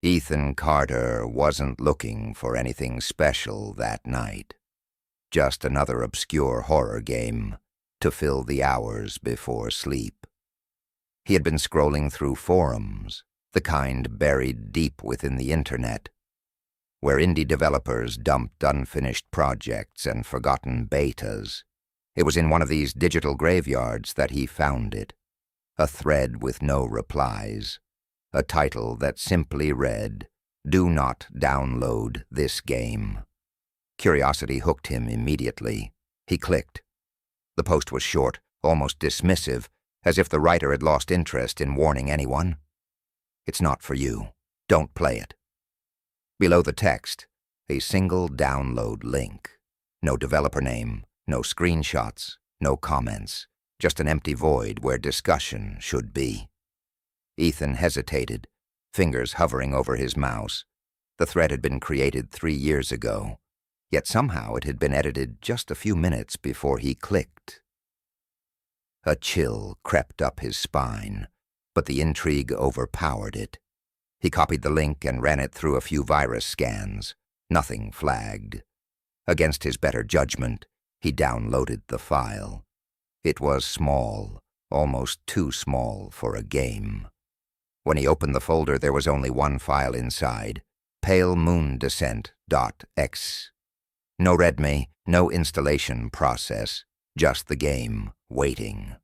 Ethan Carter wasn't looking for anything special that night. Just another obscure horror game to fill the hours before sleep. He had been scrolling through forums, the kind buried deep within the internet, where indie developers dumped unfinished projects and forgotten betas. It was in one of these digital graveyards that he found it, a thread with no replies, a title that simply read, "Do not download this game." Curiosity hooked him immediately. He clicked. The post was short, almost dismissive, as if the writer had lost interest in warning anyone. "It's not for you. Don't play it." Below the text, a single download link. No developer name, no screenshots, no comments, just an empty void where discussion should be. Ethan hesitated, fingers hovering over his mouse. The thread had been created 3 years ago, yet somehow it had been edited just a few minutes before he clicked. A chill crept up his spine, but the intrigue overpowered it. He copied the link and ran it through a few virus scans. Nothing flagged. Against his better judgment, he downloaded the file. It was small, almost too small for a game. When he opened the folder, there was only one file inside, palemoondescent.x. No readme, no installation process, just the game, waiting.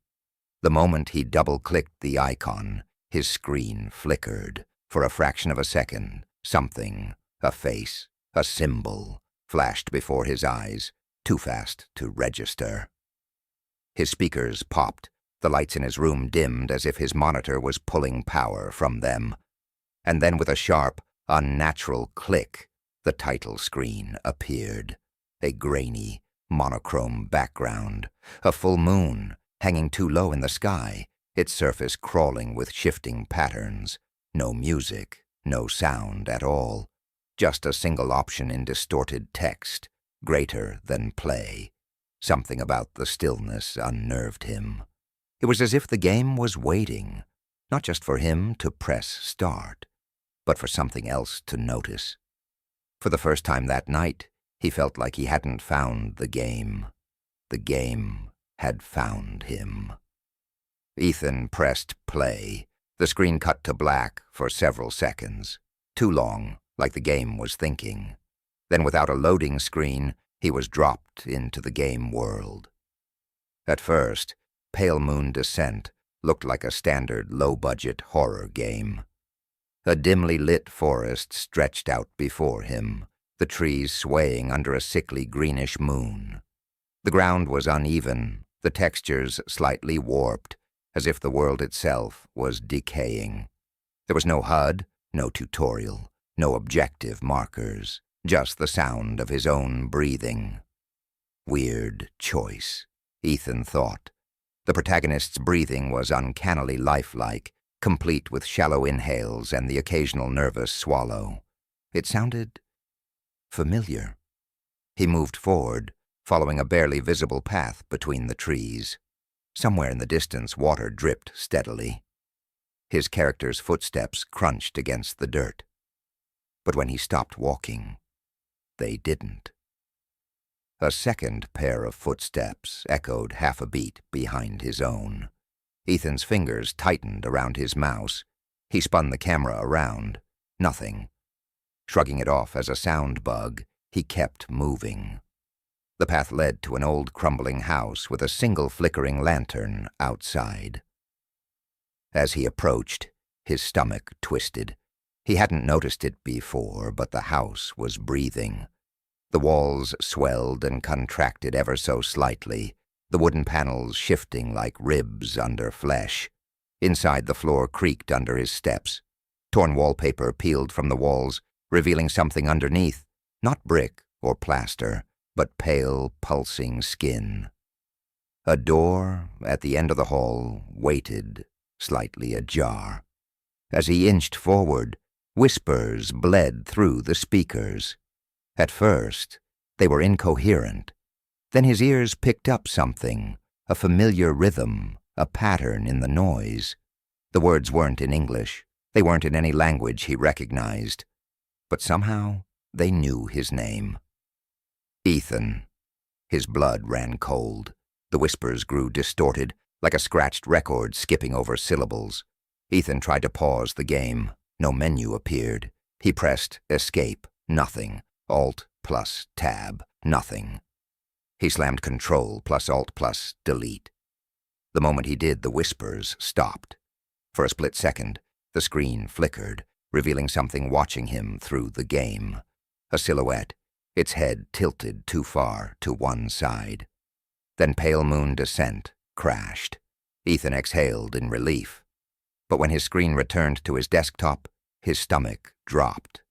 The moment he double-clicked the icon, his screen flickered. For a fraction of a second, something, a face, a symbol, flashed before his eyes, too fast to register. His speakers popped, the lights in his room dimmed as if his monitor was pulling power from them. And then with a sharp, unnatural click, the title screen appeared. A grainy, monochrome background, a full moon hanging too low in the sky, its surface crawling with shifting patterns. No music, no sound at all. Just a single option in distorted text, greater than play. Something about the stillness unnerved him. It was as if the game was waiting, not just for him to press start, but for something else to notice. For the first time that night, he felt like he hadn't found the game. The game had found him. Ethan pressed play. The screen cut to black for several seconds. Too long, like the game was thinking. Then without a loading screen, he was dropped into the game world. At first, Pale Moon Descent looked like a standard low-budget horror game. A dimly lit forest stretched out before him, the trees swaying under a sickly greenish moon. The ground was uneven, the textures slightly warped, as if the world itself was decaying. There was no HUD, no tutorial, no objective markers, just the sound of his own breathing. Weird choice, Ethan thought. The protagonist's breathing was uncannily lifelike, complete with shallow inhales and the occasional nervous swallow. It sounded familiar. He moved forward, following a barely visible path between the trees. Somewhere in the distance, water dripped steadily. His character's footsteps crunched against the dirt. But when he stopped walking, they didn't. A second pair of footsteps echoed half a beat behind his own. Ethan's fingers tightened around his mouse. He spun the camera around. Nothing. Shrugging it off as a sound bug, he kept moving. The path led to an old crumbling house with a single flickering lantern outside. As he approached, his stomach twisted. He hadn't noticed it before, but the house was breathing. The walls swelled and contracted ever so slightly, the wooden panels shifting like ribs under flesh. Inside, the floor creaked under his steps. Torn wallpaper peeled from the walls, revealing something underneath, not brick or plaster, but pale, pulsing skin. A door at the end of the hall waited, slightly ajar. As he inched forward, whispers bled through the speakers. At first, they were incoherent. Then his ears picked up something, a familiar rhythm, a pattern in the noise. The words weren't in English. They weren't in any language he recognized, but somehow they knew his name. Ethan. His blood ran cold. The whispers grew distorted, like a scratched record skipping over syllables. Ethan tried to pause the game. No menu appeared. He pressed Escape. Nothing. Alt plus Tab. Nothing. He slammed Control plus Alt plus Delete. The moment he did, the whispers stopped. For a split second, the screen flickered, revealing something watching him through the game. A silhouette, its head tilted too far to one side. Then Pale Moon Descent crashed. Ethan exhaled in relief. But when his screen returned to his desktop, his stomach dropped.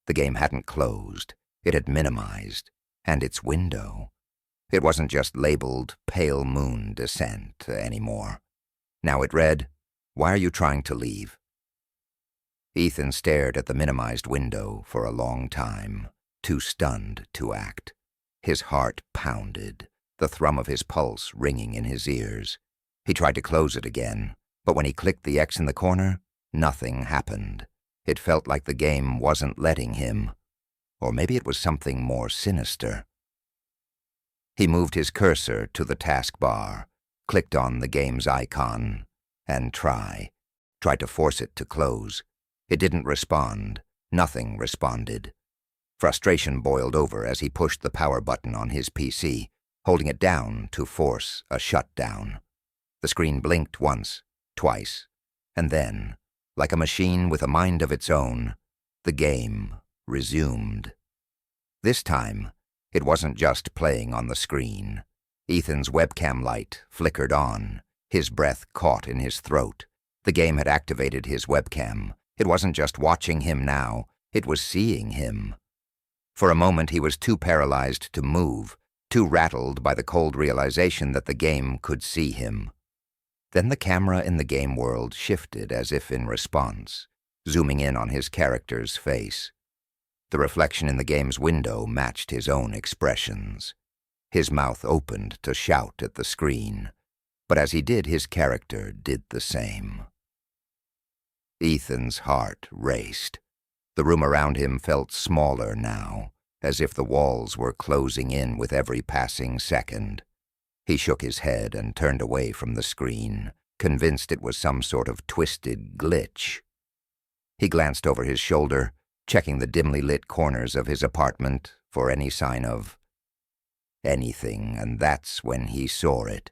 The game hadn't closed. It had minimized. And its window. It wasn't just labeled Pale Moon Descent anymore. Now it read, "Why are you trying to leave?" Ethan stared at the minimized window for a long time, too stunned to act. His heart pounded, the thrum of his pulse ringing in his ears. He tried to close it again, but when he clicked the X in the corner, nothing happened. It felt like the game wasn't letting him. Or maybe it was something more sinister. He moved his cursor to the taskbar, clicked on the game's icon, and tried to force it to close. It didn't respond. Nothing responded. Frustration boiled over as he pushed the power button on his PC, holding it down to force a shutdown. The screen blinked once, twice, and then, like a machine with a mind of its own, the game resumed. This time, it wasn't just playing on the screen. Ethan's webcam light flickered on. His breath caught in his throat. The game had activated his webcam. It wasn't just watching him now, it was seeing him. For a moment he was too paralyzed to move, too rattled by the cold realization that the game could see him. Then the camera in the game world shifted as if in response, zooming in on his character's face. The reflection in the game's window matched his own expressions. His mouth opened to shout at the screen, but as he did, his character did the same. Ethan's heart raced. The room around him felt smaller now, as if the walls were closing in with every passing second. He shook his head and turned away from the screen, convinced it was some sort of twisted glitch. He glanced over his shoulder, checking the dimly lit corners of his apartment for any sign of anything, and that's when he saw it.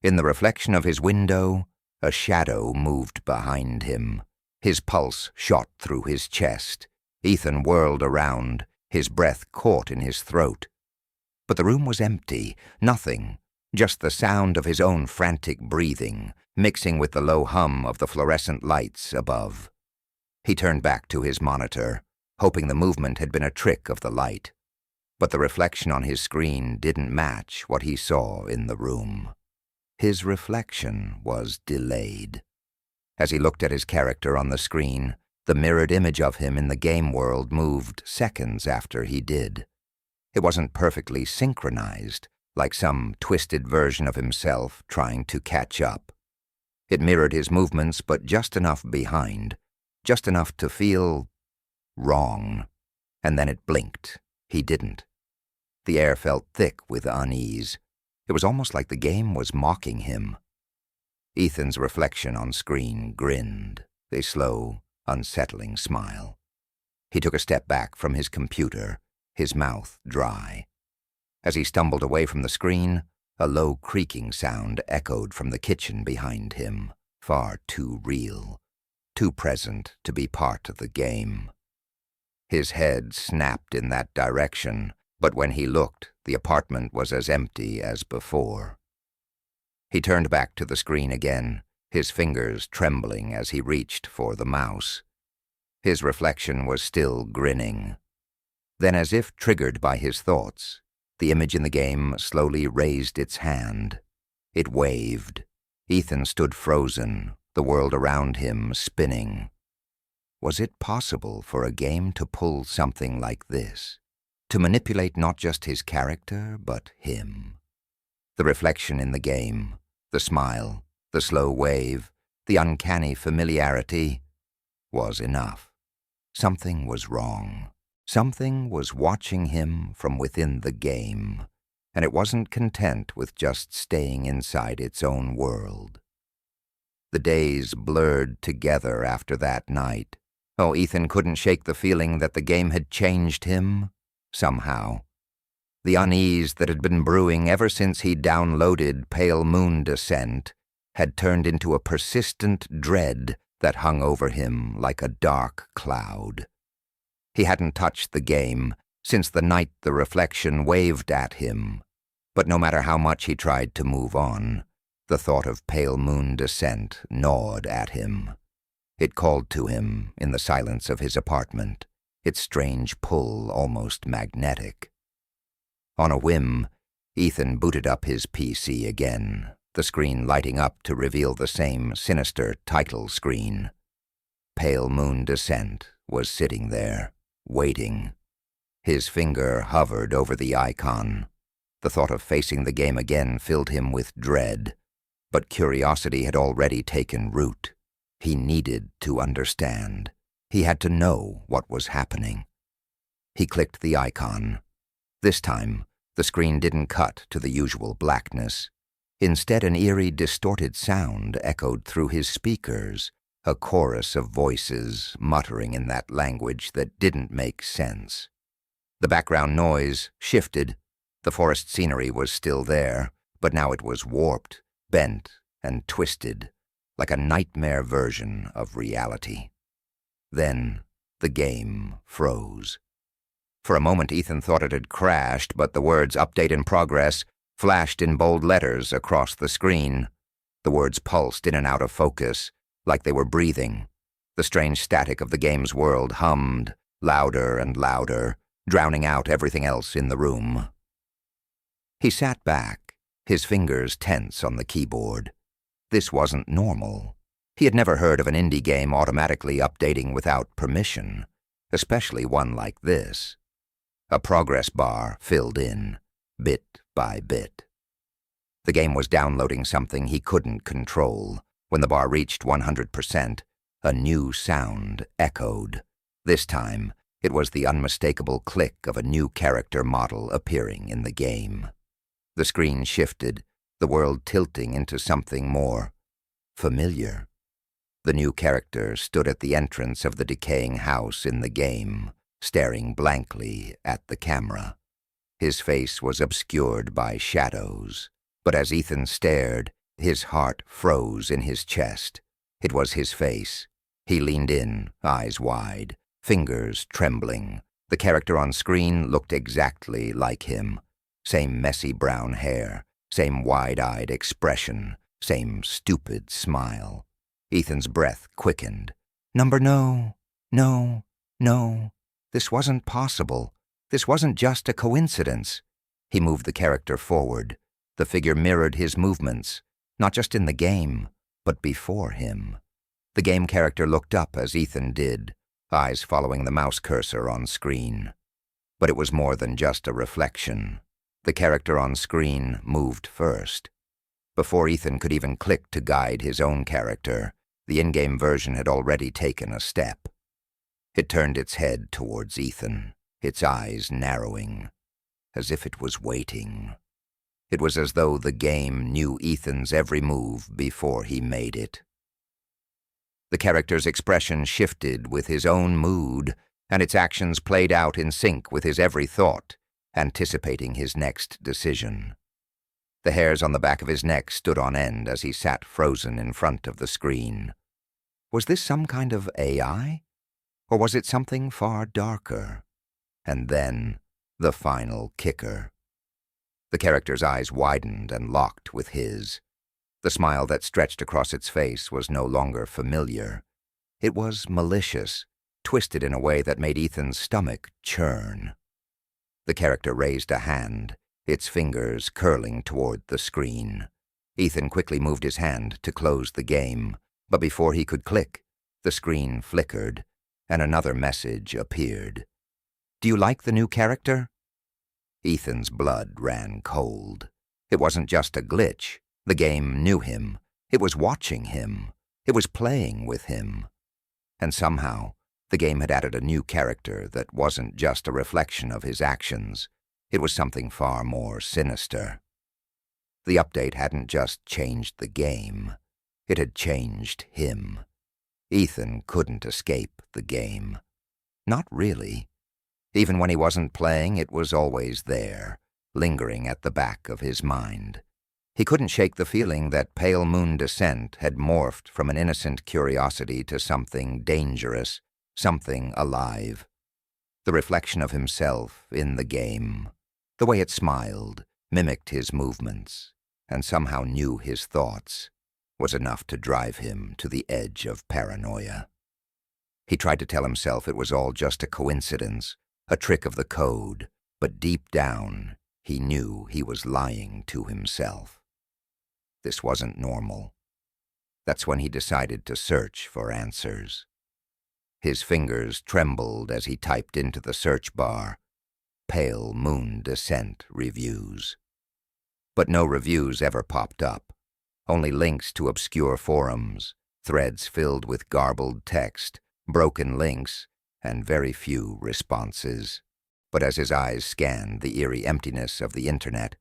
In the reflection of his window, a shadow moved behind him. His pulse shot through his chest. Ethan whirled around, his breath caught in his throat. But the room was empty, nothing, just the sound of his own frantic breathing, mixing with the low hum of the fluorescent lights above. He turned back to his monitor, hoping the movement had been a trick of the light. But the reflection on his screen didn't match what he saw in the room. His reflection was delayed. As he looked at his character on the screen, the mirrored image of him in the game world moved seconds after he did. It wasn't perfectly synchronized, like some twisted version of himself trying to catch up. It mirrored his movements, but just enough behind, just enough to feel wrong. And then it blinked. He didn't. The air felt thick with unease. It was almost like the game was mocking him. Ethan's reflection on screen grinned, a slow, unsettling smile. He took a step back from his computer, his mouth dry. As he stumbled away from the screen, a low creaking sound echoed from the kitchen behind him, far too real, too present to be part of the game. His head snapped in that direction, but when he looked, the apartment was as empty as before. He turned back to the screen again, his fingers trembling as he reached for the mouse. His reflection was still grinning. Then, as if triggered by his thoughts, the image in the game slowly raised its hand. It waved. Ethan stood frozen, the world around him spinning. Was it possible for a game to pull something like this? To manipulate not just his character, but him? The reflection in the game, the smile, the slow wave, The uncanny familiarity was enough. Something was wrong. Something was watching him from within the game, and it wasn't content with just staying inside its own world. The days blurred together after that night. Oh, Ethan couldn't shake the feeling that the game had changed him, somehow. The unease that had been brewing ever since he downloaded Pale Moon Descent had turned into a persistent dread that hung over him like a dark cloud. He hadn't touched the game since the night the reflection waved at him, but no matter how much he tried to move on, the thought of Pale Moon Descent gnawed at him. It called to him in the silence of his apartment, its strange pull almost magnetic. On a whim, Ethan booted up his PC again, the screen lighting up to reveal the same sinister title screen. Pale Moon Descent was sitting there, waiting. His finger hovered over the icon. The thought of facing the game again filled him with dread, but curiosity had already taken root. He needed to understand. He had to know what was happening. He clicked the icon. This time, the screen didn't cut to the usual blackness. Instead, an eerie, distorted sound echoed through his speakers, a chorus of voices muttering in that language that didn't make sense. The background noise shifted. The forest scenery was still there, but now it was warped, bent, and twisted, like a nightmare version of reality. Then the game froze. For a moment Ethan thought it had crashed, but the words "Update in progress" flashed in bold letters across the screen. The words pulsed in and out of focus, like they were breathing. The strange static of the game's world hummed, louder and louder, drowning out everything else in the room. He sat back, his fingers tense on the keyboard. This wasn't normal. He had never heard of an indie game automatically updating without permission, especially one like this. A progress bar filled in, bit by bit. The game was downloading something he couldn't control. When the bar reached 100%, a new sound echoed. This time, it was the unmistakable click of a new character model appearing in the game. The screen shifted, the world tilting into something more familiar. The new character stood at the entrance of the decaying house in the game, staring blankly at the camera. His face was obscured by shadows, but as Ethan stared, his heart froze in his chest. It was his face. He leaned in, eyes wide, fingers trembling. The character on screen looked exactly like him. Same messy brown hair, same wide-eyed expression, same stupid smile. Ethan's breath quickened. No. This wasn't possible. This wasn't just a coincidence. He moved the character forward. The figure mirrored his movements, not just in the game, but before him. The game character looked up as Ethan did, eyes following the mouse cursor on screen. But it was more than just a reflection. The character on screen moved first. Before Ethan could even click to guide his own character, the in-game version had already taken a step. It turned its head towards Ethan, its eyes narrowing, as if it was waiting. It was as though the game knew Ethan's every move before he made it. The character's expression shifted with his own mood, and its actions played out in sync with his every thought, anticipating his next decision. The hairs on the back of his neck stood on end as he sat frozen in front of the screen. Was this some kind of AI? Or was it something far darker? And then, the final kicker. The character's eyes widened and locked with his. The smile that stretched across its face was no longer familiar. It was malicious, twisted in a way that made Ethan's stomach churn. The character raised a hand, its fingers curling toward the screen. Ethan quickly moved his hand to close the game, but before he could click, the screen flickered, and another message appeared. "Do you like the new character?" Ethan's blood ran cold. It wasn't just a glitch. The game knew him. It was watching him. It was playing with him. And somehow, the game had added a new character that wasn't just a reflection of his actions. It was something far more sinister. The update hadn't just changed the game. It had changed him. Ethan couldn't escape the game. Not really. Even when he wasn't playing, it was always there, lingering at the back of his mind. He couldn't shake the feeling that Pale Moon Descent had morphed from an innocent curiosity to something dangerous, something alive. The reflection of himself in the game, the way it smiled, mimicked his movements, and somehow knew his thoughts, was enough to drive him to the edge of paranoia. He tried to tell himself it was all just a coincidence, a trick of the code, but deep down, he knew he was lying to himself. This wasn't normal. That's when he decided to search for answers. His fingers trembled as he typed into the search bar, Pale Moon Descent Reviews. But no reviews ever popped up, only links to obscure forums, threads filled with garbled text, broken links, and very few responses. But as his eyes scanned the eerie emptiness of the internet,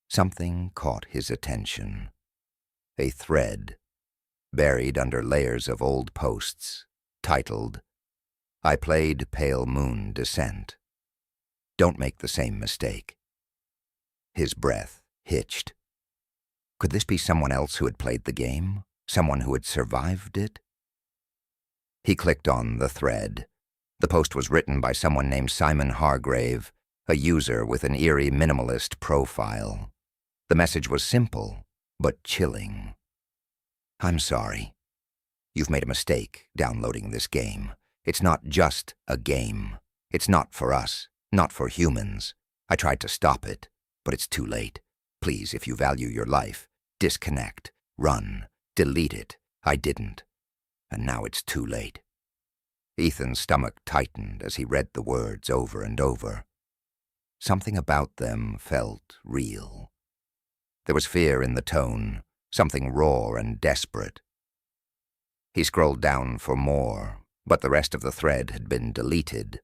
something caught his attention. A thread, buried under layers of old posts, titled, I played Pale Moon Descent. Don't make the same mistake. His breath hitched. Could this be someone else who had played the game? Someone who had survived it? He clicked on the thread. The post was written by someone named Simon Hargrave, a user with an eerie minimalist profile. The message was simple, but chilling. I'm sorry. You've made a mistake downloading this game. It's not just a game. It's not for us, not for humans. I tried to stop it, but it's too late. Please, if you value your life, disconnect, run, delete it. I didn't. And now it's too late. Ethan's stomach tightened as he read the words over and over. Something about them felt real. There was fear in the tone, something raw and desperate. He scrolled down for more, but the rest of the thread had been deleted.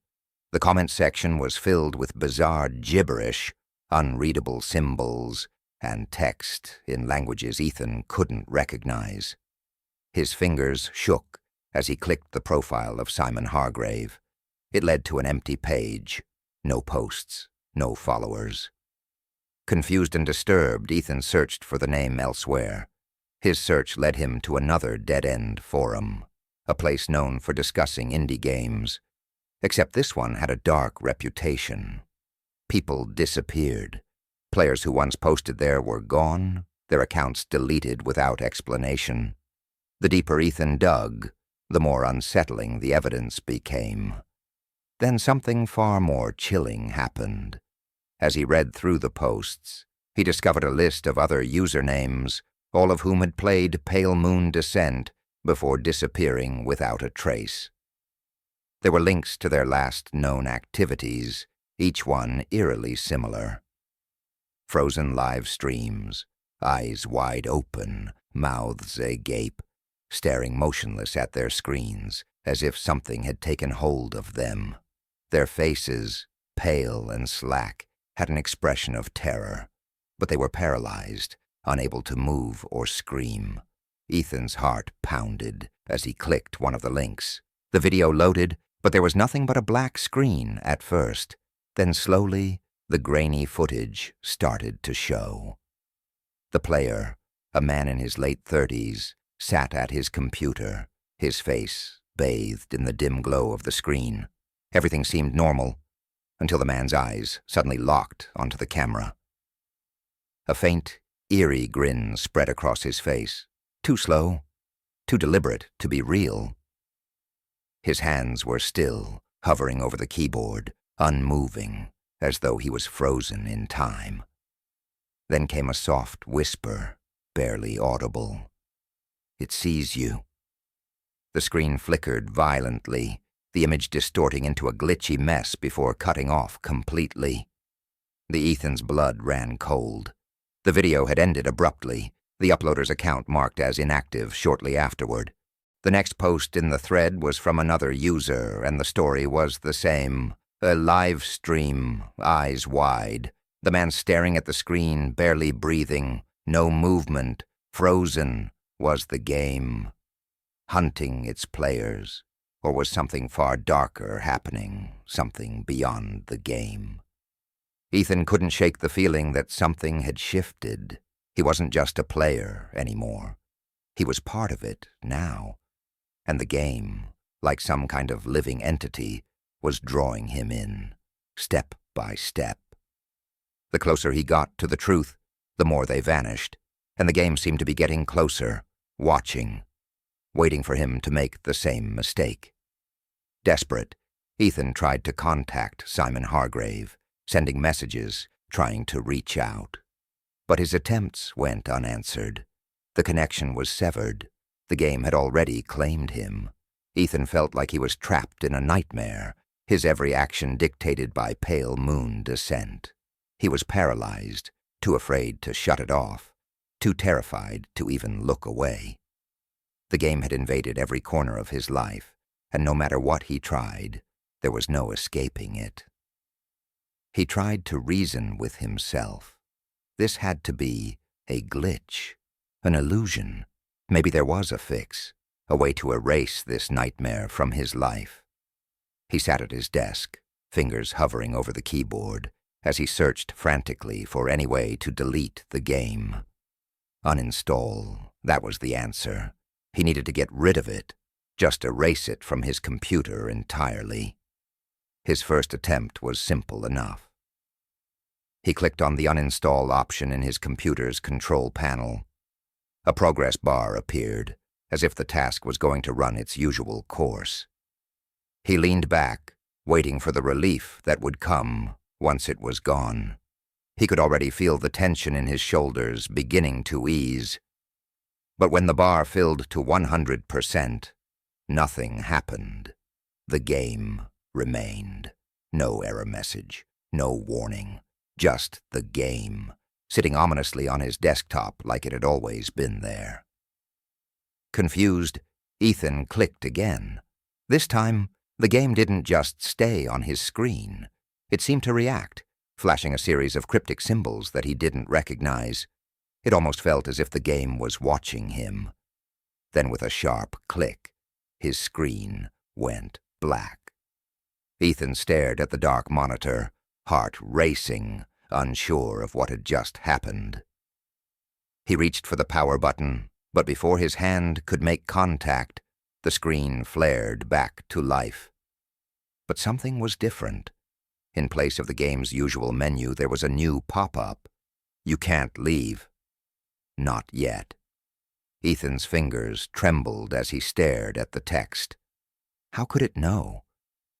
The comment section was filled with bizarre gibberish, unreadable symbols, and text in languages Ethan couldn't recognize. His fingers shook as he clicked the profile of Simon Hargrave. It led to an empty page. No posts, no followers. Confused and disturbed, Ethan searched for the name elsewhere. His search led him to another dead-end forum, a place known for discussing indie games. Except this one had a dark reputation. People disappeared. Players who once posted there were gone, their accounts deleted without explanation. The deeper Ethan dug, the more unsettling the evidence became. Then something far more chilling happened. As he read through the posts, he discovered a list of other usernames, all of whom had played Pale Moon Descent before disappearing without a trace. There were links to their last known activities, each one eerily similar. Frozen live streams, eyes wide open, mouths agape, staring motionless at their screens, as if something had taken hold of them. Their faces, pale and slack, had an expression of terror, but they were paralyzed, unable to move or scream. Ethan's heart pounded as he clicked one of the links. The video loaded, but there was nothing but a black screen at first. Then slowly, the grainy footage started to show. The player, a man in his late 30s, sat at his computer, his face bathed in the dim glow of the screen. Everything seemed normal, until the man's eyes suddenly locked onto the camera. A faint, eerie grin spread across his face, too slow, too deliberate to be real. His hands were still, hovering over the keyboard, unmoving, as though he was frozen in time. Then came a soft whisper, barely audible. It sees you. The screen flickered violently, the image distorting into a glitchy mess before cutting off completely. The Ethan's blood ran cold. The video had ended abruptly, the uploader's account marked as inactive shortly afterward. The next post in the thread was from another user, and the story was the same. A live stream, eyes wide. The man staring at the screen, barely breathing, no movement, frozen, was the game. Hunting its players, or was something far darker happening, something beyond the game? Ethan couldn't shake the feeling that something had shifted. He wasn't just a player anymore. He was part of it now. And the game, like some kind of living entity, was drawing him in, step by step. The closer he got to the truth, the more they vanished, and the game seemed to be getting closer, watching, waiting for him to make the same mistake. Desperate, Ethan tried to contact Simon Hargrave, sending messages, trying to reach out. But his attempts went unanswered. The connection was severed. The game had already claimed him. Ethan felt like he was trapped in a nightmare, his every action dictated by pale moon descent. He was paralyzed, too afraid to shut it off, too terrified to even look away. The game had invaded every corner of his life, and no matter what he tried, there was no escaping it. He tried to reason with himself. This had to be a glitch, an illusion. Maybe there was a fix, a way to erase this nightmare from his life. He sat at his desk, fingers hovering over the keyboard, as he searched frantically for any way to delete the game. Uninstall, that was the answer. He needed to get rid of it, just erase it from his computer entirely. His first attempt was simple enough. He clicked on the uninstall option in his computer's control panel. A progress bar appeared, as if the task was going to run its usual course. He leaned back, waiting for the relief that would come once it was gone. He could already feel the tension in his shoulders beginning to ease. But when the bar filled to 100%, nothing happened. The game remained. No error message, no warning, just the game, sitting ominously on his desktop like it had always been there. Confused, Ethan clicked again. This time, the game didn't just stay on his screen. It seemed to react, flashing a series of cryptic symbols that he didn't recognize. It almost felt as if the game was watching him. Then with a sharp click, his screen went black. Ethan stared at the dark monitor, heart racing, unsure of what had just happened. He reached for the power button, but before his hand could make contact, the screen flared back to life. But something was different. In place of the game's usual menu, there was a new pop-up. You can't leave. Not yet. Ethan's fingers trembled as he stared at the text. How could it know?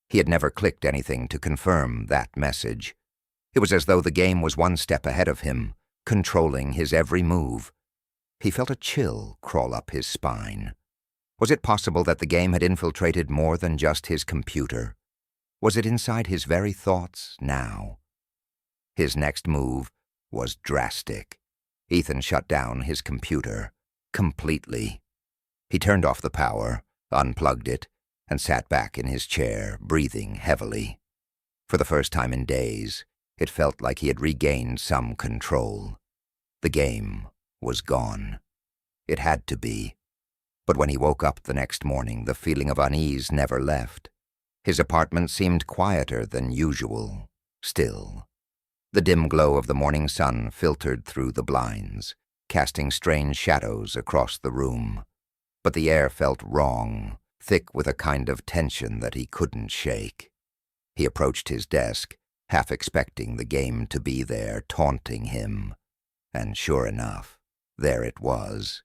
He had never clicked anything to confirm that message. It was as though the game was one step ahead of him, controlling his every move. He felt a chill crawl up his spine. Was it possible that the game had infiltrated more than just his computer? Was it inside his very thoughts now? His next move was drastic. Ethan shut down his computer completely. He turned off the power, unplugged it, and sat back in his chair, breathing heavily. For the first time in days, it felt like he had regained some control. The game was gone. It had to be. But when he woke up the next morning, the feeling of unease never left. His apartment seemed quieter than usual, still. The dim glow of the morning sun filtered through the blinds, casting strange shadows across the room. But the air felt wrong, thick with a kind of tension that he couldn't shake. He approached his desk, half expecting the game to be there, taunting him. And sure enough, there it was.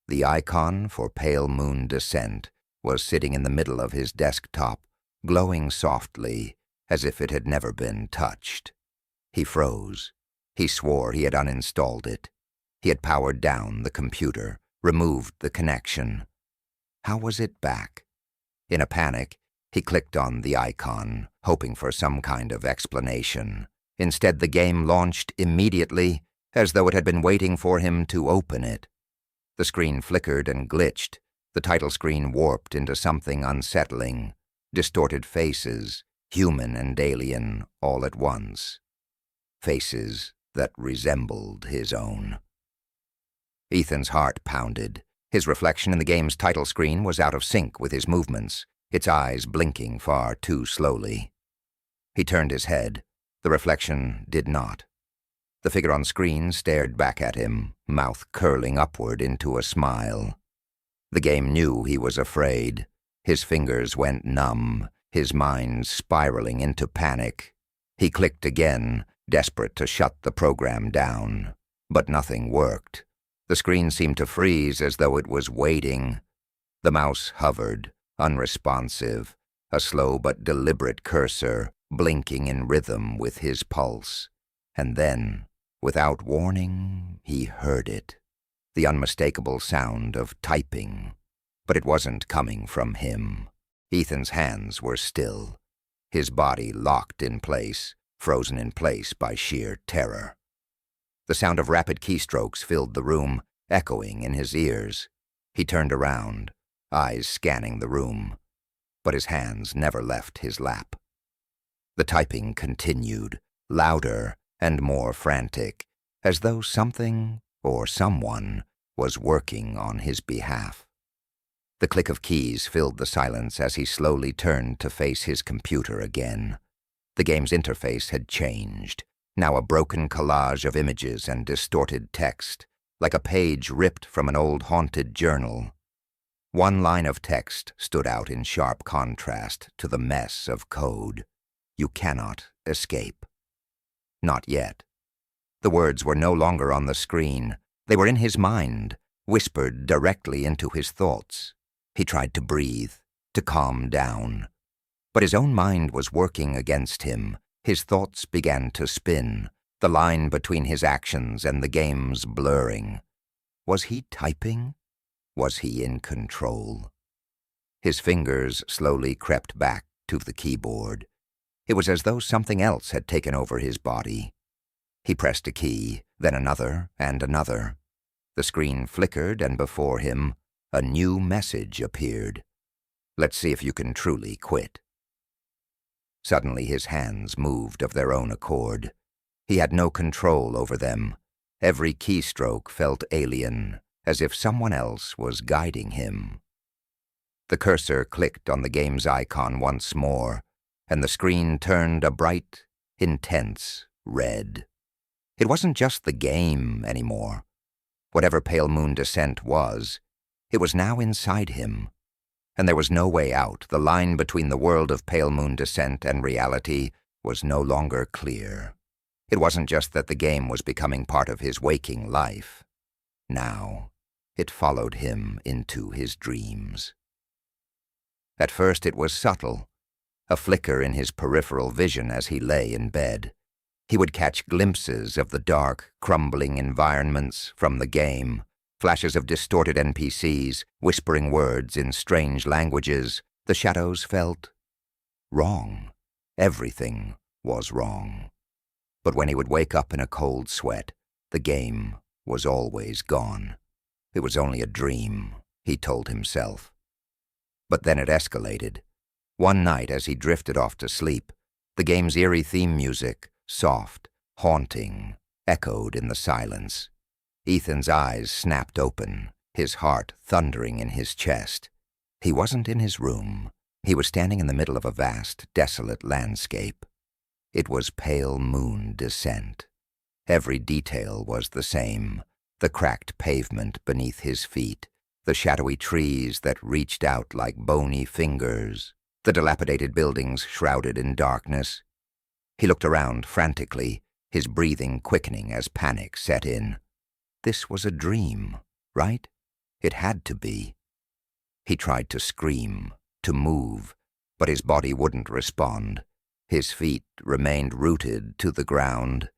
The icon for Pale Moon Descent was sitting in the middle of his desktop, glowing softly, as if it had never been touched. He froze. He swore he had uninstalled it. He had powered down the computer, removed the connection. How was it back? In a panic, he clicked on the icon, hoping for some kind of explanation. Instead, the game launched immediately, as though it had been waiting for him to open it. The screen flickered and glitched, The title screen warped into something unsettling, distorted faces, human and alien, all at once. Faces that resembled his own. Ethan's heart pounded. His reflection in the game's title screen was out of sync with his movements, its eyes blinking far too slowly. He turned his head. The reflection did not. The figure on screen stared back at him, mouth curling upward into a smile. The game knew he was afraid. His fingers went numb, his mind spiraling into panic. He clicked again, desperate to shut the program down. But nothing worked. The screen seemed to freeze as though it was waiting. The mouse hovered, unresponsive, a slow but deliberate cursor, blinking in rhythm with his pulse. And then, without warning, he heard it. The unmistakable sound of typing. But it wasn't coming from him. Ethan's hands were still, his body locked in place, frozen in place by sheer terror. The sound of rapid keystrokes filled the room, echoing in his ears. He turned around, eyes scanning the room, but his hands never left his lap. The typing continued, louder and more frantic, as though something or someone was working on his behalf. The click of keys filled the silence as he slowly turned to face his computer again. The game's interface had changed, now a broken collage of images and distorted text, like a page ripped from an old haunted journal. One line of text stood out in sharp contrast to the mess of code. You cannot escape. Not yet. The words were no longer on the screen. They were in his mind, whispered directly into his thoughts. He tried to breathe, to calm down. But his own mind was working against him. His thoughts began to spin, the line between his actions and the game's blurring. Was he typing? Was he in control? His fingers slowly crept back to the keyboard. It was as though something else had taken over his body. He pressed a key, then another and another. The screen flickered, and before him, a new message appeared. Let's see if you can truly quit. Suddenly his hands moved of their own accord. He had no control over them. Every keystroke felt alien, as if someone else was guiding him. The cursor clicked on the game's icon once more, and the screen turned a bright, intense red. It wasn't just the game anymore. Whatever Pale Moon Descent was, it was now inside him. And there was no way out. The line between the world of Pale Moon Descent and reality was no longer clear. It wasn't just that the game was becoming part of his waking life. Now, it followed him into his dreams. At first it was subtle, a flicker in his peripheral vision as he lay in bed. He would catch glimpses of the dark, crumbling environments from the game, flashes of distorted NPCs, whispering words in strange languages. The shadows felt wrong. Everything was wrong. But when he would wake up in a cold sweat, the game was always gone. It was only a dream, he told himself. But then it escalated. One night as he drifted off to sleep, the game's eerie theme music, soft, haunting, echoed in the silence. Ethan's eyes snapped open, his heart thundering in his chest. He wasn't in his room. He was standing in the middle of a vast, desolate landscape. It was Pale Moon Descent. Every detail was the same. The cracked pavement beneath his feet, the shadowy trees that reached out like bony fingers, the dilapidated buildings shrouded in darkness. He looked around frantically, his breathing quickening as panic set in. This was a dream, right? It had to be. He tried to scream, to move, but his body wouldn't respond. His feet remained rooted to the ground.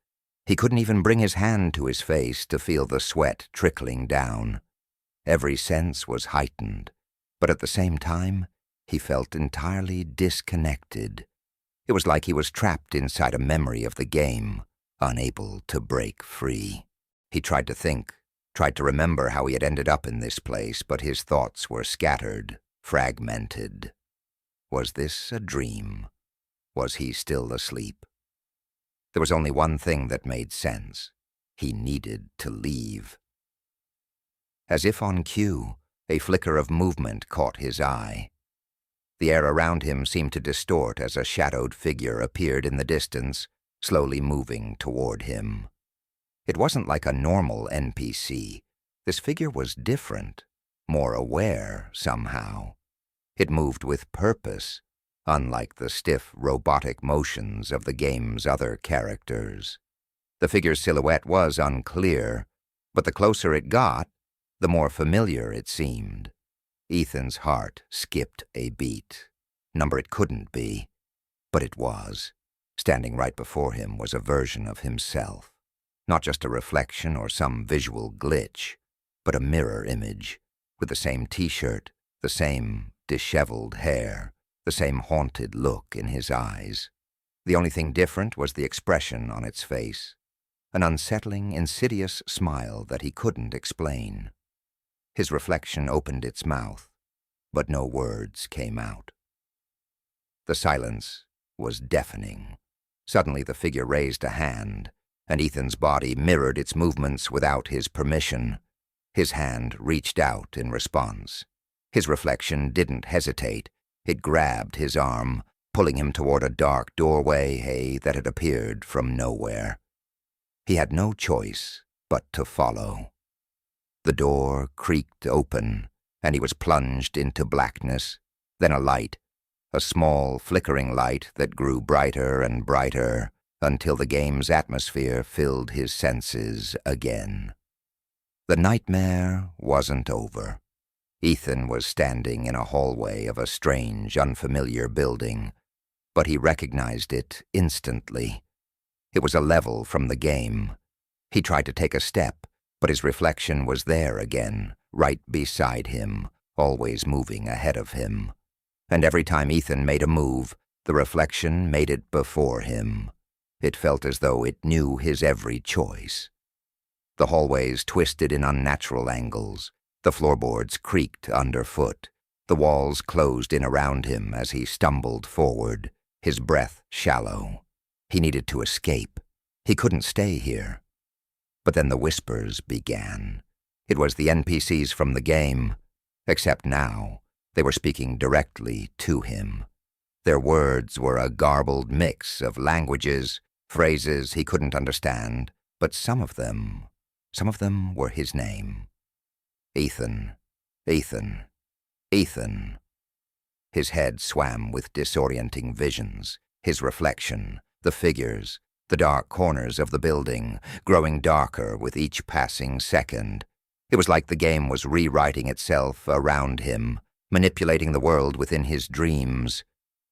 He couldn't even bring his hand to his face to feel the sweat trickling down. Every sense was heightened, but at the same time, he felt entirely disconnected. It was like he was trapped inside a memory of the game, unable to break free. He tried to think, tried to remember how he had ended up in this place, but his thoughts were scattered, fragmented. Was this a dream? Was he still asleep? There was only one thing that made sense. He needed to leave. As if on cue, a flicker of movement caught his eye. The air around him seemed to distort as a shadowed figure appeared in the distance, slowly moving toward him. It wasn't like a normal NPC. This figure was different, more aware somehow. It moved with purpose, unlike the stiff, robotic motions of the game's other characters. The figure's silhouette was unclear, but the closer it got, the more familiar it seemed. Ethan's heart skipped a beat. Number it couldn't be, but it was. Standing right before him was a version of himself. Not just a reflection or some visual glitch, but a mirror image, with the same t-shirt, the same disheveled hair, the same haunted look in his eyes. The only thing different was the expression on its face, an unsettling, insidious smile that he couldn't explain. His reflection opened its mouth, but no words came out. The silence was deafening. Suddenly the figure raised a hand, and Ethan's body mirrored its movements without his permission. His hand reached out in response. His reflection didn't hesitate. It grabbed his arm, pulling him toward a dark doorway that had appeared from nowhere. He had no choice but to follow. The door creaked open, and he was plunged into blackness, then a light, a small, flickering light that grew brighter and brighter until the game's atmosphere filled his senses again. The nightmare wasn't over. Ethan was standing in a hallway of a strange, unfamiliar building, but he recognized it instantly. It was a level from the game. He tried to take a step, but his reflection was there again, right beside him, always moving ahead of him. And every time Ethan made a move, the reflection made it before him. It felt as though it knew his every choice. The hallways twisted in unnatural angles. The floorboards creaked underfoot. The walls closed in around him as he stumbled forward, his breath shallow. He needed to escape. He couldn't stay here. But then the whispers began. It was the NPCs from the game, except now they were speaking directly to him. Their words were a garbled mix of languages, phrases he couldn't understand, but some of them were his name. Ethan, Ethan, Ethan. His head swam with disorienting visions, his reflection, the figures, the dark corners of the building, growing darker with each passing second. It was like the game was rewriting itself around him, manipulating the world within his dreams.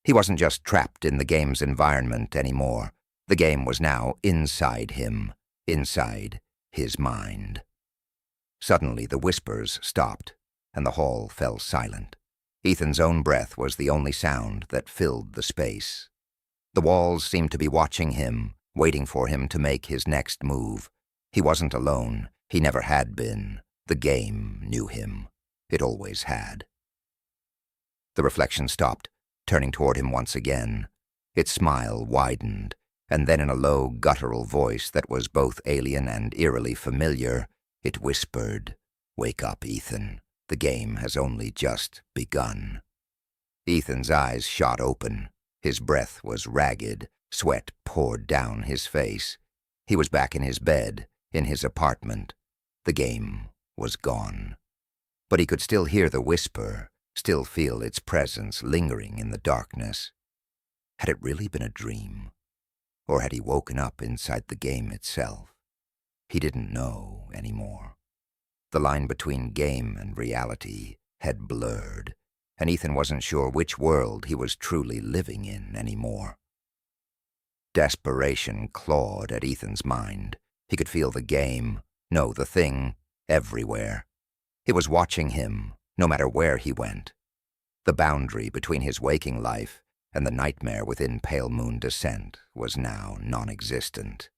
He wasn't just trapped in the game's environment anymore. The game was now inside him, inside his mind. Suddenly the whispers stopped, and the hall fell silent. Ethan's own breath was the only sound that filled the space. The walls seemed to be watching him, waiting for him to make his next move. He wasn't alone. He never had been. The game knew him. It always had. The reflection stopped, turning toward him once again. Its smile widened, and then in a low, guttural voice that was both alien and eerily familiar, it whispered, "Wake up, Ethan. The game has only just begun." Ethan's eyes shot open. His breath was ragged. Sweat poured down his face. He was back in his bed, in his apartment. The game was gone. But he could still hear the whisper, still feel its presence lingering in the darkness. Had it really been a dream? Or had he woken up inside the game itself? He didn't know anymore. The line between game and reality had blurred, and Ethan wasn't sure which world he was truly living in anymore. Desperation clawed at Ethan's mind. He could feel the game, no, the thing, everywhere. It was watching him, no matter where he went. The boundary between his waking life and the nightmare within Pale Moon Descent was now non-existent.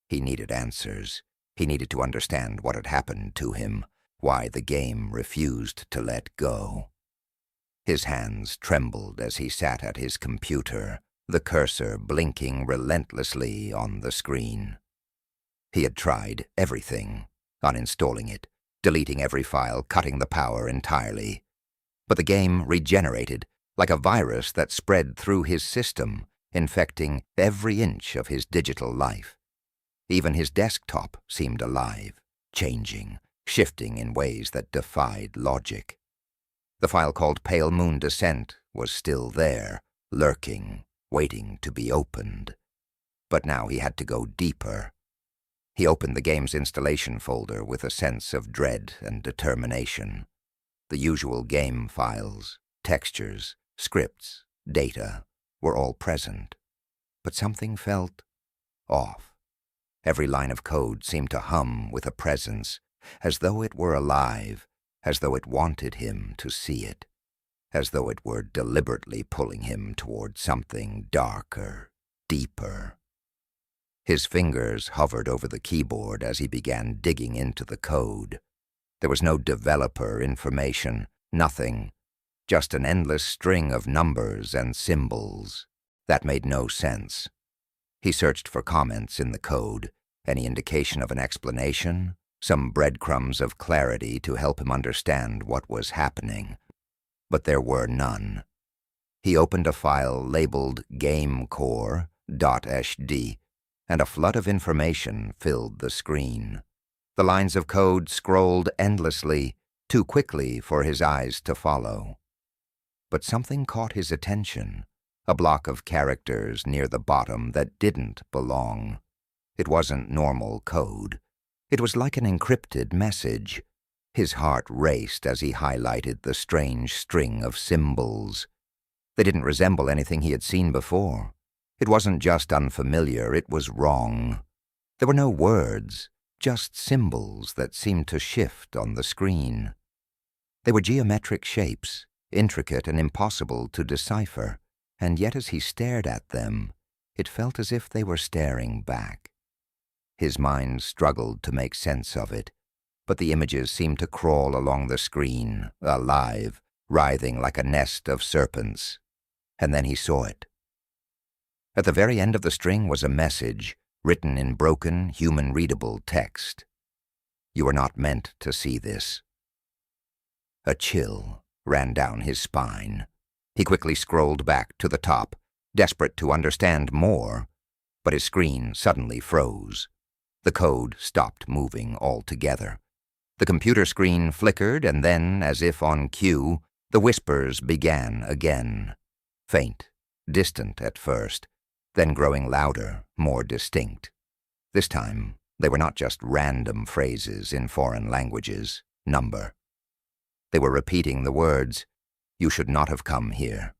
He needed answers. He needed to understand what had happened to him, why the game refused to let go. His hands trembled as he sat at his computer, the cursor blinking relentlessly on the screen. He had tried everything, uninstalling it, deleting every file, cutting the power entirely. But the game regenerated, like a virus that spread through his system, infecting every inch of his digital life. Even his desktop seemed alive, changing, shifting in ways that defied logic. The file called Pale Moon Descent was still there, lurking, waiting to be opened. But now he had to go deeper. He opened the game's installation folder with a sense of dread and determination. The usual game files, textures, scripts, data were all present. But something felt off. Every line of code seemed to hum with a presence, as though it were alive, as though it wanted him to see it, as though it were deliberately pulling him toward something darker, deeper. His fingers hovered over the keyboard as he began digging into the code. There was no developer information, nothing, just an endless string of numbers and symbols. That made no sense. He searched for comments in the code, any indication of an explanation, some breadcrumbs of clarity to help him understand what was happening. But there were none. He opened a file labeled gamecore.sd, and a flood of information filled the screen. The lines of code scrolled endlessly, too quickly for his eyes to follow. But something caught his attention, a block of characters near the bottom that didn't belong. It wasn't normal code. It was like an encrypted message. His heart raced as he highlighted the strange string of symbols. They didn't resemble anything he had seen before. It wasn't just unfamiliar, it was wrong. There were no words, just symbols that seemed to shift on the screen. They were geometric shapes, intricate and impossible to decipher, and yet as he stared at them, it felt as if they were staring back. His mind struggled to make sense of it, but the images seemed to crawl along the screen, alive, writhing like a nest of serpents. And then he saw it. At the very end of the string was a message, written in broken, human-readable text. You are not meant to see this. A chill ran down his spine. He quickly scrolled back to the top, desperate to understand more, but his screen suddenly froze. The code stopped moving altogether. The computer screen flickered, and then, as if on cue, the whispers began again. Faint, distant at first, then growing louder, more distinct. This time, they were not just random phrases in foreign languages, number. They were repeating the words, "You should not have come here."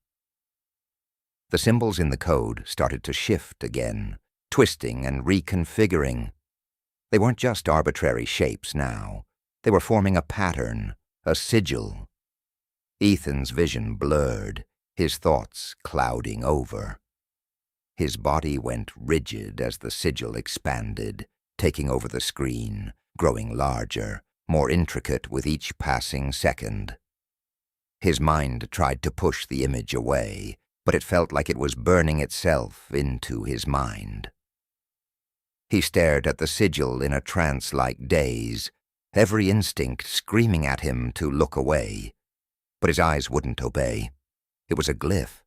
The symbols in the code started to shift again, twisting and reconfiguring. They weren't just arbitrary shapes now. They were forming a pattern, a sigil. Ethan's vision blurred, his thoughts clouding over. His body went rigid as the sigil expanded, taking over the screen, growing larger, more intricate with each passing second. His mind tried to push the image away, but it felt like it was burning itself into his mind. He stared at the sigil in a trance-like daze, every instinct screaming at him to look away. But his eyes wouldn't obey. It was a glyph,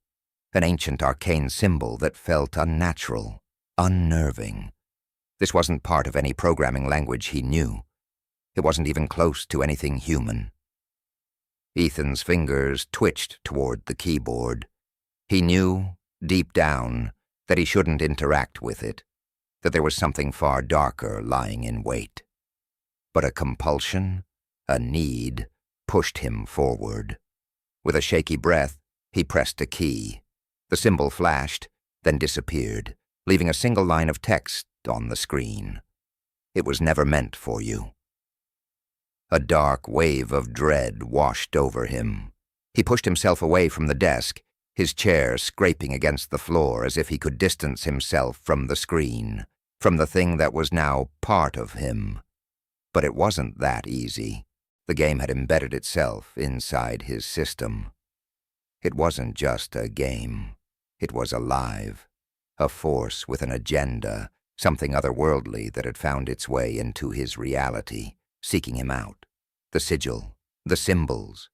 an ancient arcane symbol that felt unnatural, unnerving. This wasn't part of any programming language he knew. It wasn't even close to anything human. Ethan's fingers twitched toward the keyboard. He knew, deep down, that he shouldn't interact with it, that there was something far darker lying in wait. But a compulsion, a need, pushed him forward. With a shaky breath, he pressed a key. The symbol flashed, then disappeared, leaving a single line of text on the screen. It was never meant for you. A dark wave of dread washed over him. He pushed himself away from the desk, his chair scraping against the floor as if he could distance himself from the screen. from the thing that was now part of him. But it wasn't that easy. The game had embedded itself inside his system. It wasn't just a game. It was alive, a force with an agenda, something otherworldly that had found its way into his reality, seeking him out. The sigil, the symbols.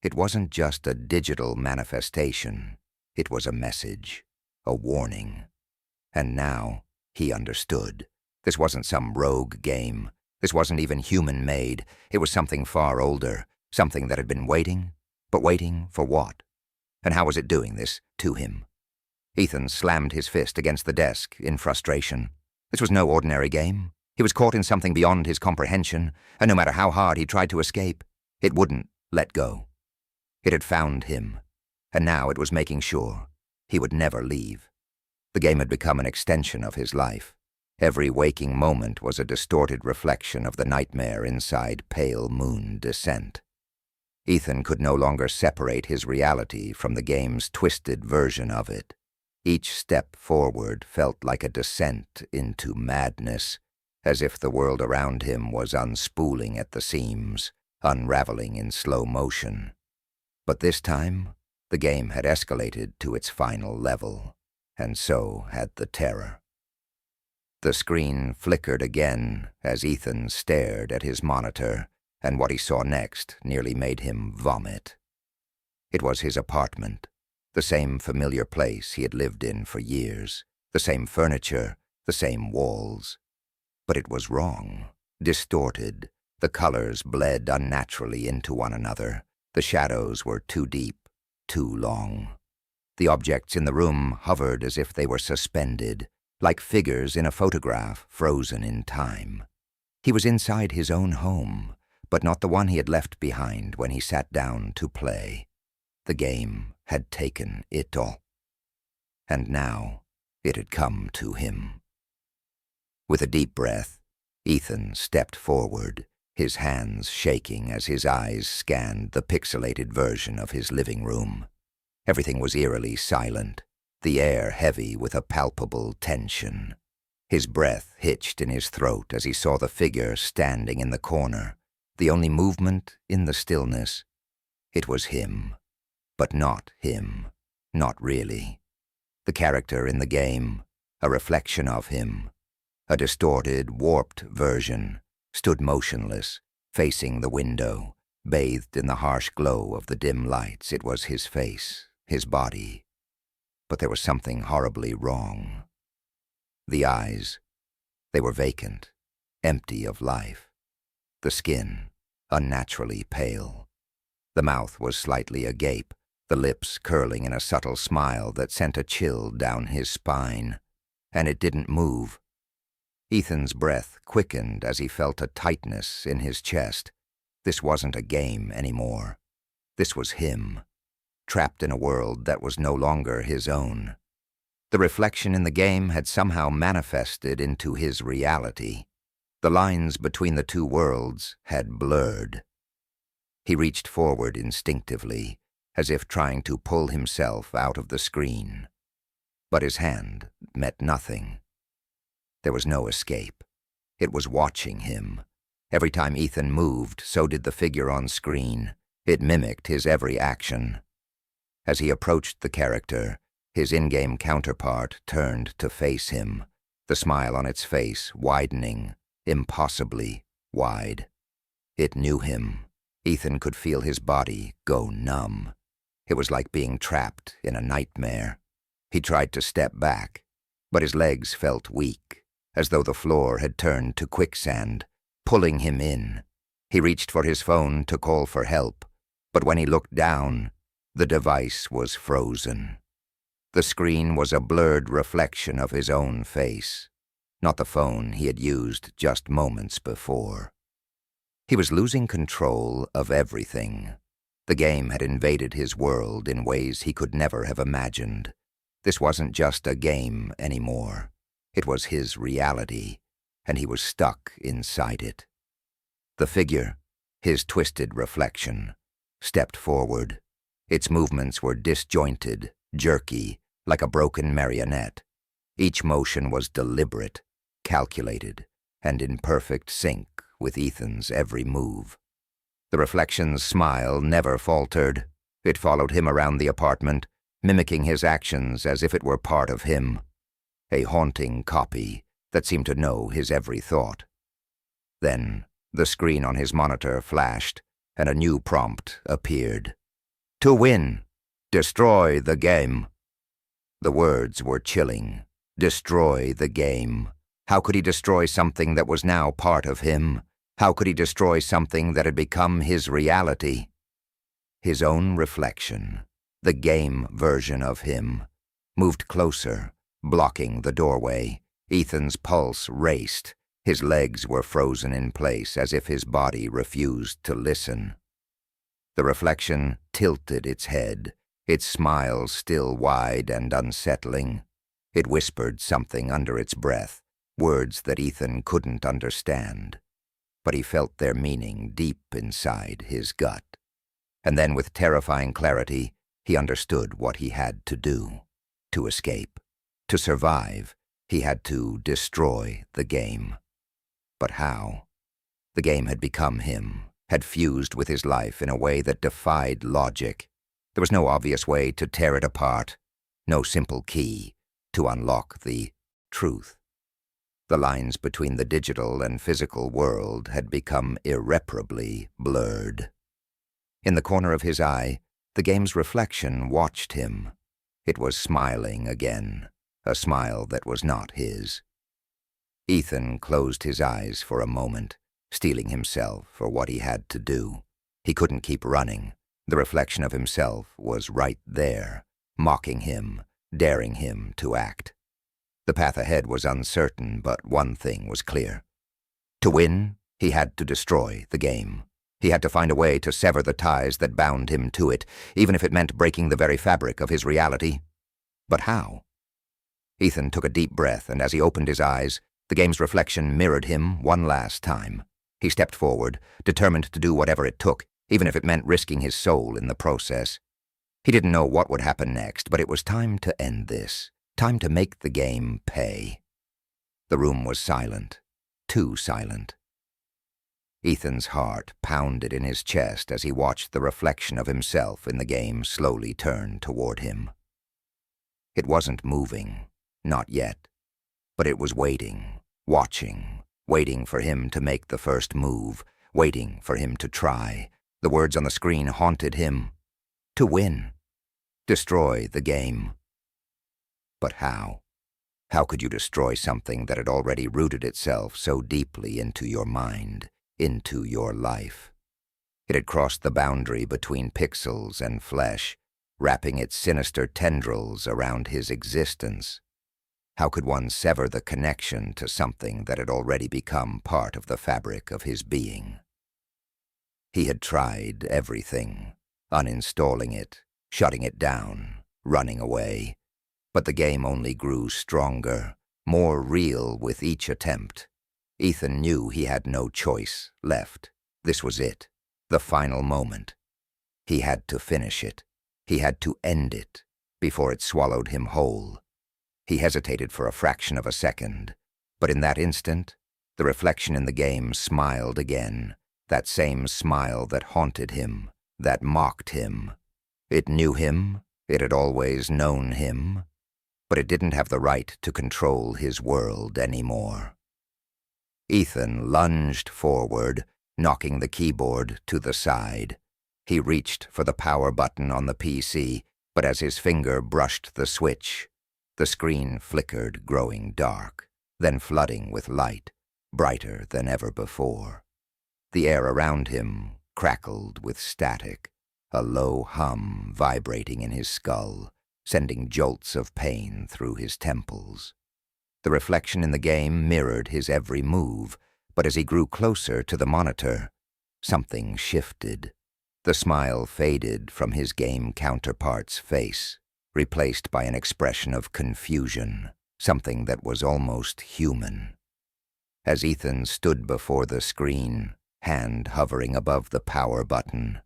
It wasn't just a digital manifestation. It was a message, a warning. And now he understood. This wasn't some rogue game. This wasn't even human-made. It was something far older, something that had been waiting, but waiting for what? And how was it doing this to him? Ethan slammed his fist against the desk in frustration. This was no ordinary game. He was caught in something beyond his comprehension, and no matter how hard he tried to escape, it wouldn't let go. It had found him, and now it was making sure he would never leave. The game had become an extension of his life. Every waking moment was a distorted reflection of the nightmare inside Pale Moon Descent. Ethan could no longer separate his reality from the game's twisted version of it. Each step forward felt like a descent into madness, as if the world around him was unspooling at the seams, unraveling in slow motion. But this time, the game had escalated to its final level, and so had the terror. The screen flickered again as Ethan stared at his monitor, and what he saw next nearly made him vomit. It was his apartment, the same familiar place he had lived in for years, the same furniture, the same walls. But it was wrong, distorted. The colors bled unnaturally into one another. The shadows were too deep, too long. The objects in the room hovered as if they were suspended, like figures in a photograph frozen in time. He was inside his own home, but not the one he had left behind when he sat down to play. The game had taken it all. And now it had come to him. With a deep breath, Ethan stepped forward, his hands shaking as his eyes scanned the pixelated version of his living room. Everything was eerily silent, the air heavy with a palpable tension. His breath hitched in his throat as he saw the figure standing in the corner, the only movement in the stillness. It was him, but not him, not really. The character in the game, a reflection of him, a distorted, warped version, stood motionless, facing the window, bathed in the harsh glow of the dim lights. It was his face, his body. But there was something horribly wrong. The eyes, they were vacant, empty of life. The skin, unnaturally pale. The mouth was slightly agape, the lips curling in a subtle smile that sent a chill down his spine. And it didn't move. Ethan's breath quickened as he felt a tightness in his chest. This wasn't a game anymore. This was him, trapped in a world that was no longer his own. The reflection in the game had somehow manifested into his reality. The lines between the two worlds had blurred. He reached forward instinctively, as if trying to pull himself out of the screen. But his hand met nothing. There was no escape. It was watching him. Every time Ethan moved, so did the figure on screen. It mimicked his every action. As he approached the character, his in-game counterpart turned to face him, the smile on its face widening, impossibly wide. It knew him. Ethan could feel his body go numb. It was like being trapped in a nightmare. He tried to step back, but his legs felt weak, as though the floor had turned to quicksand, pulling him in. He reached for his phone to call for help, but when he looked down, the device was frozen. The screen was a blurred reflection of his own face, not the phone he had used just moments before. He was losing control of everything. The game had invaded his world in ways he could never have imagined. This wasn't just a game anymore. It was his reality, and he was stuck inside it. The figure, his twisted reflection, stepped forward. Its movements were disjointed, jerky, like a broken marionette. Each motion was deliberate, calculated, and in perfect sync with Ethan's every move. The reflection's smile never faltered. It followed him around the apartment, mimicking his actions as if it were part of him, a haunting copy that seemed to know his every thought. Then the screen on his monitor flashed, and a new prompt appeared. "To win, destroy the game." The words were chilling. Destroy the game. How could he destroy something that was now part of him? How could he destroy something that had become his reality? His own reflection, the game version of him, moved closer, blocking the doorway. Ethan's pulse raced. His legs were frozen in place as if his body refused to listen. The reflection tilted its head, its smile still wide and unsettling. It whispered something under its breath, words that Ethan couldn't understand, but he felt their meaning deep inside his gut. And then with terrifying clarity, he understood what he had to do. To escape, to survive, he had to destroy the game. But how? The game had become him, had fused with his life in a way that defied logic. There was no obvious way to tear it apart, no simple key to unlock the truth. The lines between the digital and physical world had become irreparably blurred. In the corner of his eye, the game's reflection watched him. It was smiling again, a smile that was not his. Ethan closed his eyes for a moment, steeling himself for what he had to do. He couldn't keep running. The reflection of himself was right there, mocking him, daring him to act. The path ahead was uncertain, but one thing was clear. To win, he had to destroy the game. He had to find a way to sever the ties that bound him to it, even if it meant breaking the very fabric of his reality. But how? Ethan took a deep breath, and as he opened his eyes, the game's reflection mirrored him one last time. He stepped forward, determined to do whatever it took, even if it meant risking his soul in the process. He didn't know what would happen next, but it was time to end this, time to make the game pay. The room was silent, too silent. Ethan's heart pounded in his chest as he watched the reflection of himself in the game slowly turn toward him. It wasn't moving, not yet, but it was waiting, watching, waiting for him to make the first move, waiting for him to try. The words on the screen haunted him. To win. Destroy the game. But how? How could you destroy something that had already rooted itself so deeply into your mind, into your life? It had crossed the boundary between pixels and flesh, wrapping its sinister tendrils around his existence. How could one sever the connection to something that had already become part of the fabric of his being? He had tried everything, uninstalling it, shutting it down, running away. But the game only grew stronger, more real with each attempt. Ethan knew he had no choice left. This was it, the final moment. He had to finish it. He had to end it before it swallowed him whole. He hesitated for a fraction of a second, but in that instant, the reflection in the game smiled again, that same smile that haunted him, that mocked him. It knew him, it had always known him, but it didn't have the right to control his world anymore. Ethan lunged forward, knocking the keyboard to the side. He reached for the power button on the PC, but as his finger brushed the switch, the screen flickered, growing dark, then flooding with light, brighter than ever before. The air around him crackled with static, a low hum vibrating in his skull, sending jolts of pain through his temples. The reflection in the game mirrored his every move, but as he grew closer to the monitor, something shifted. The smile faded from his game counterpart's face, replaced by an expression of confusion, something that was almost human. As Ethan stood before the screen, hand hovering above the power button,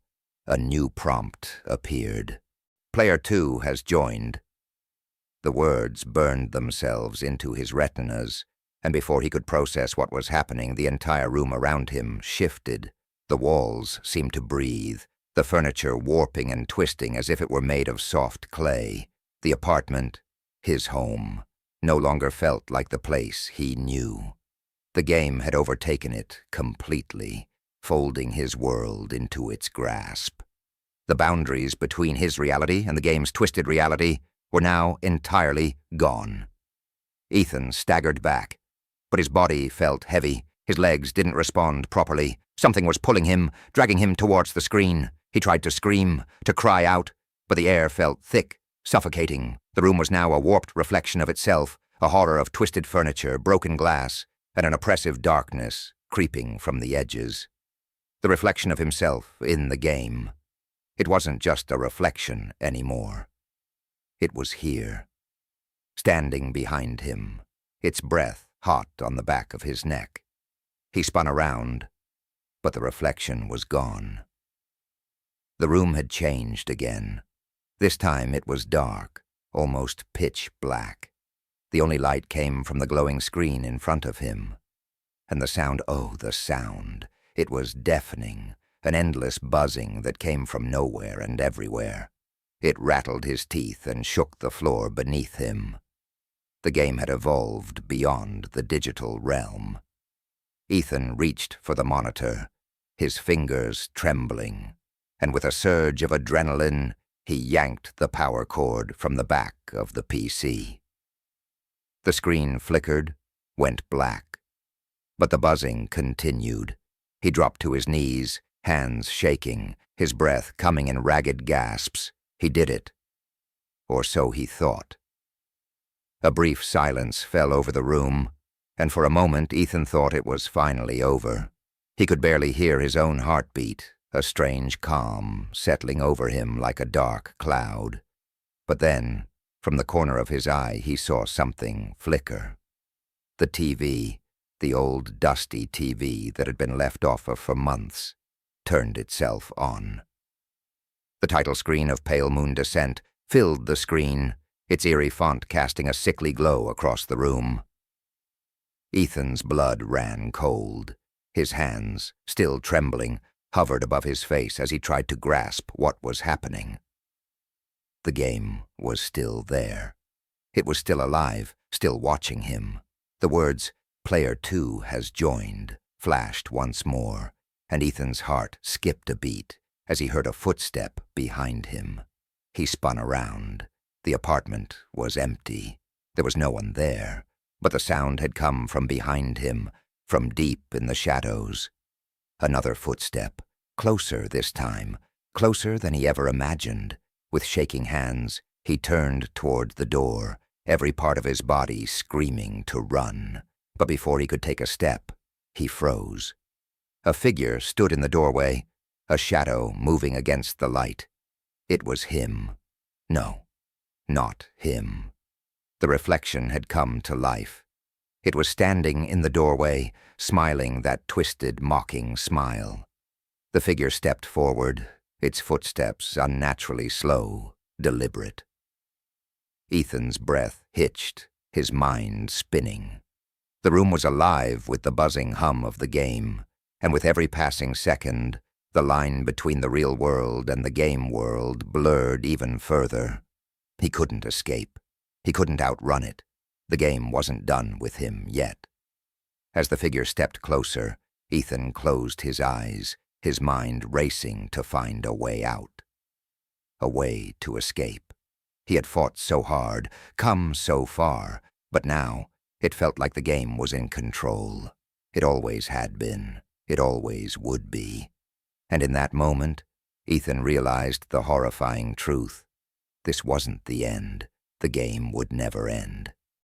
a new prompt appeared. Player 2 has joined. The words burned themselves into his retinas, and before he could process what was happening, the entire room around him shifted. The walls seemed to breathe, the furniture warping and twisting as if it were made of soft clay. The apartment, his home, no longer felt like the place he knew. The game had overtaken it completely, folding his world into its grasp. The boundaries between his reality and the game's twisted reality were now entirely gone. Ethan staggered back, but his body felt heavy. His legs didn't respond properly. Something was pulling him, dragging him towards the screen. He tried to scream, to cry out, but the air felt thick, suffocating. The room was now a warped reflection of itself, a horror of twisted furniture, broken glass, and an oppressive darkness creeping from the edges. The reflection of himself in the game. It wasn't just a reflection anymore. It was here, standing behind him, its breath hot on the back of his neck. He spun around, but the reflection was gone. The room had changed again. This time it was dark, almost pitch black. The only light came from the glowing screen in front of him. And the sound, oh, the sound. It was deafening, an endless buzzing that came from nowhere and everywhere. It rattled his teeth and shook the floor beneath him. The game had evolved beyond the digital realm. Ethan reached for the monitor, his fingers trembling, and with a surge of adrenaline, he yanked the power cord from the back of the PC. The screen flickered, went black, but the buzzing continued. He dropped to his knees, hands shaking, his breath coming in ragged gasps. He did it, or so he thought. A brief silence fell over the room, and for a moment Ethan thought it was finally over. He could barely hear his own heartbeat, a strange calm settling over him like a dark cloud. But then, from the corner of his eye, he saw something flicker. The TV, the old dusty TV that had been left off of for months, turned itself on. The title screen of Pale Moon Descent filled the screen, its eerie font casting a sickly glow across the room. Ethan's blood ran cold. His hands, still trembling, hovered above his face as he tried to grasp what was happening. The game was still there. It was still alive, still watching him. The words, "Player 2 has joined," flashed once more, and Ethan's heart skipped a beat as he heard a footstep behind him. He spun around. The apartment was empty. There was no one there, but the sound had come from behind him, from deep in the shadows. Another footstep, closer this time, closer than he ever imagined. With shaking hands, he turned toward the door, every part of his body screaming to run. But before he could take a step, he froze. A figure stood in the doorway, a shadow moving against the light. It was him. No, not him. The reflection had come to life. It was standing in the doorway, smiling that twisted, mocking smile. The figure stepped forward, its footsteps unnaturally slow, deliberate. Ethan's breath hitched, his mind spinning. The room was alive with the buzzing hum of the game, and with every passing second, the line between the real world and the game world blurred even further. He couldn't escape. He couldn't outrun it. The game wasn't done with him yet. As the figure stepped closer, Ethan closed his eyes, his mind racing to find a way out. A way to escape. He had fought so hard, come so far, but now it felt like the game was in control. It always had been. It always would be. And in that moment, Ethan realized the horrifying truth. This wasn't the end. The game would never end.